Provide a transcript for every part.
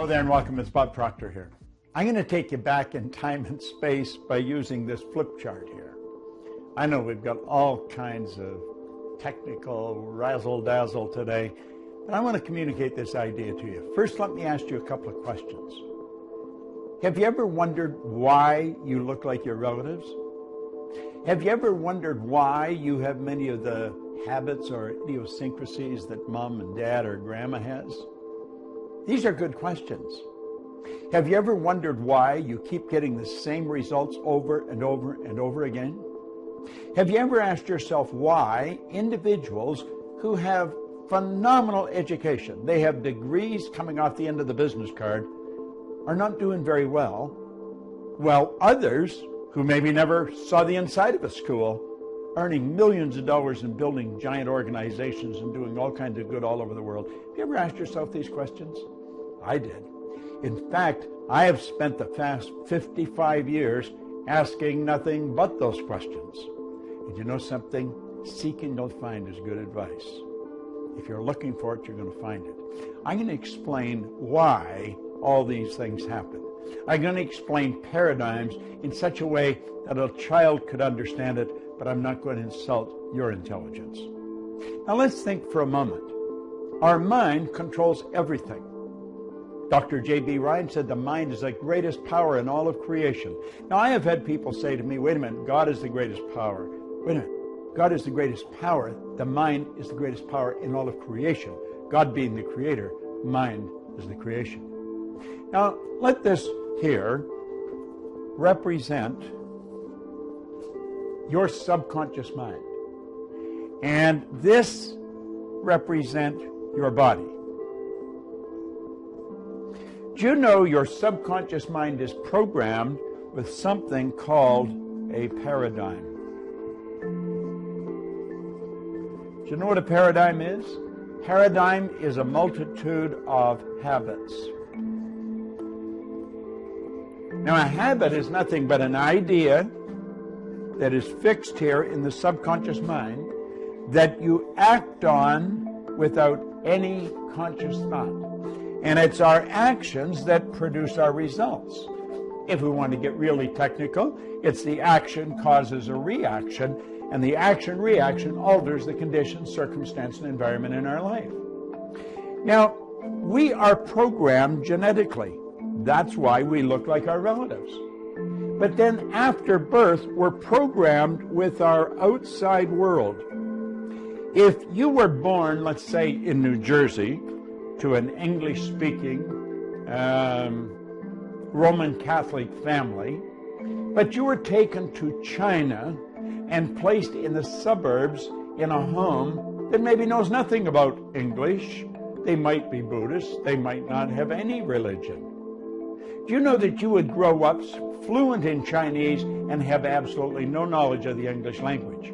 Hello there and welcome. It's Peraktore here. I'm going to take you back in time and space by using this flip chart here. I know we've got all kinds of technical razzle-dazzle today, but I want to communicate this idea to you. First, let me ask you a couple of questions. Have you ever wondered why you look like your relatives? Have you ever wondered why you have many of the habits or idiosyncrasies that mom and dad or grandma has? These are good questions. Have you ever wondered why you keep getting the same results over and over and over again? Have you ever asked yourself why individuals who have phenomenal education, they have degrees coming off the end of the business card, are not doing very well, while others who maybe never saw the inside of a school, earning millions of dollars and building giant organizations and doing all kinds of good all over the world? Have you ever asked yourself these questions? I did. In fact, I have spent the past 55 years asking nothing but those questions. And you know something? Seeking you'll find is good advice. If you're looking for it, you're going to find it. I'm going to explain why all these things happen. I'm going to explain paradigms in such a way that a child could understand it, but I'm not going to insult your intelligence. Now let's think for a moment. Our mind controls everything. Dr. J.B. Ryan said the mind is the greatest power in all of creation. Now I have had people say to me, wait a minute, God is the greatest power. Wait a minute, God is the greatest power. The mind is the greatest power in all of creation. God being the creator, mind is the creation. Now let this here represent your subconscious mind. And this represent your body. Do you know your subconscious mind is programmed with something called a paradigm? Do you know what a paradigm is? Paradigm is a multitude of habits. Now, a habit is nothing but an idea that is fixed here in the subconscious mind that you act on without any conscious thought. And it's our actions that produce our results. If we want to get really technical, it's the action causes a reaction, and the action-reaction alters the conditions, circumstance, and environment in our life. Now, we are programmed genetically. That's why we look like our relatives. But then after birth, we're programmed with our outside world. If you were born, let's say, in New Jersey, to an English-speaking Roman Catholic family, but you were taken to China and placed in the suburbs in a home that maybe knows nothing about English. They might be Buddhist. They might not have any religion. Do you know that you would grow up fluent in Chinese and have absolutely no knowledge of the English language?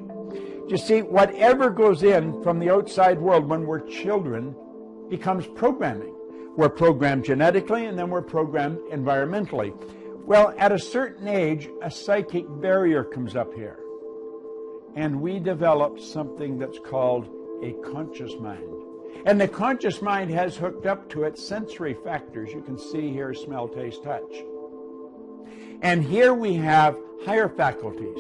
You see, whatever goes in from the outside world when we're children becomes programming. We're programmed genetically and then we're programmed environmentally. Well, at a certain age, a psychic barrier comes up here. And we develop something that's called a conscious mind. And the conscious mind has hooked up to it sensory factors. You can see here, smell, taste, touch. And here we have higher faculties.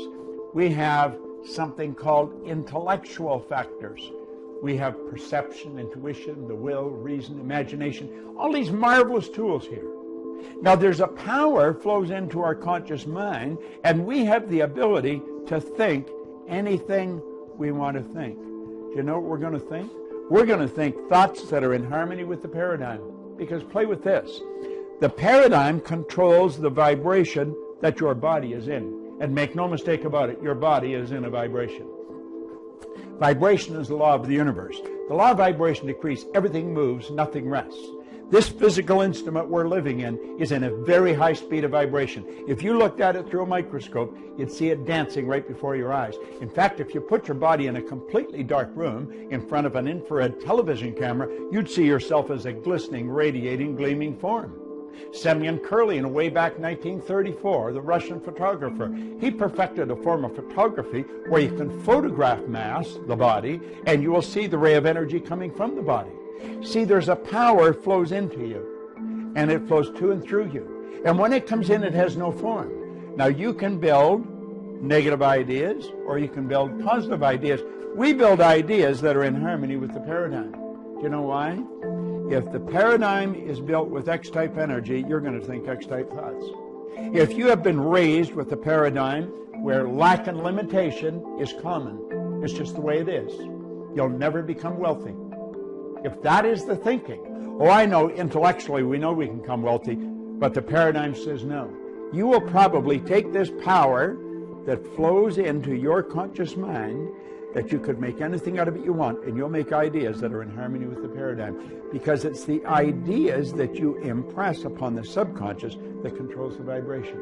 We have something called intellectual factors. We have perception, intuition, the will, reason, imagination, all these marvelous tools here. Now there's a power flows into our conscious mind, and we have the ability to think anything we want to think. Do you know what we're going to think? We're going to think thoughts that are in harmony with the paradigm. Because play with this. The paradigm controls the vibration that your body is in. And make no mistake about it, your body is in a vibration. Vibration is the law of the universe. The law of vibration decrees everything moves, nothing rests. This physical instrument we're living in is in a very high speed of vibration. If you looked at it through a microscope, you'd see it dancing right before your eyes. In fact, if you put your body in a completely dark room in front of an infrared television camera, you'd see yourself as a glistening, radiating, gleaming form. Semyon Kurlin, way back in 1934, the Russian photographer, he perfected a form of photography where you can photograph mass, the body, and you will see the ray of energy coming from the body. See, there's a power flows into you. and it flows to and through you. And when it comes in, it has no form. Now, you can build negative ideas or you can build positive ideas. We build ideas that are in harmony with the paradigm. Do you know why? If the paradigm is built with X-type energy, you're going to think X-type thoughts. If you have been raised with a paradigm where lack and limitation is common, it's just the way it is, you'll never become wealthy. If that is the thinking, oh, I know intellectually we know we can become wealthy, but the paradigm says no. You will probably take this power that flows into your conscious mind, that you could make anything out of it you want, and you'll make ideas that are in harmony with the paradigm, because it's the ideas that you impress upon the subconscious that controls the vibration.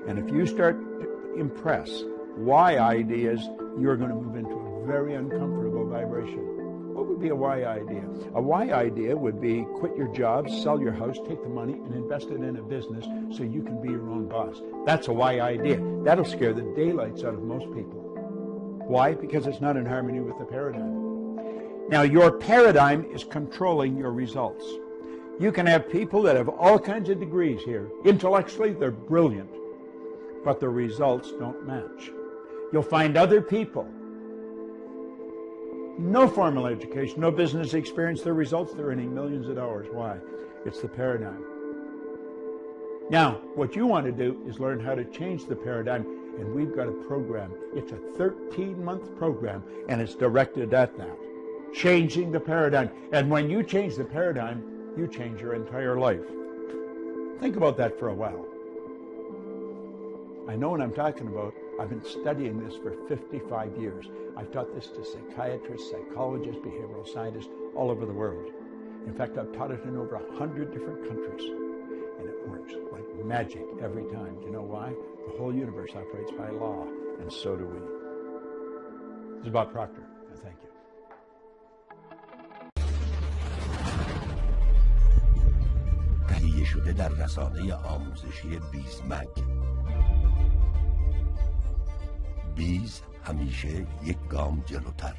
And if you start to impress why ideas, you're going to move into a very uncomfortable vibration. What would be a why idea? A why idea would be quit your job, sell your house, take the money and invest it in a business so you can be your own boss. That's a why idea. That'll scare the daylights out of most people. Why? Because it's not in harmony with the paradigm. Now, your paradigm is controlling your results. You can have people that have all kinds of degrees here. Intellectually, they're brilliant, but the results don't match. You'll find other people, no formal education, no business experience, their results, they're earning millions of dollars. Why? It's the paradigm. Now, what you want to do is learn how to change the paradigm, and we've got a program. It's a 13-month program, and it's directed at that, changing the paradigm. And when you change the paradigm, you change your entire life. Think about that for a while. I know what I'm talking about. I've been studying this for 55 years. I've taught this to psychiatrists, psychologists, behavioral scientists all over the world. In fact, I've taught it in over 100 different countries. And it works like magic every time. Do you know why? The whole universe operates by law, and so do we. This is Bob Proctor, and thank you. تهیه شده در رسانه آموزشی بیز مگ. بیز همیشه یک گام جلوتر.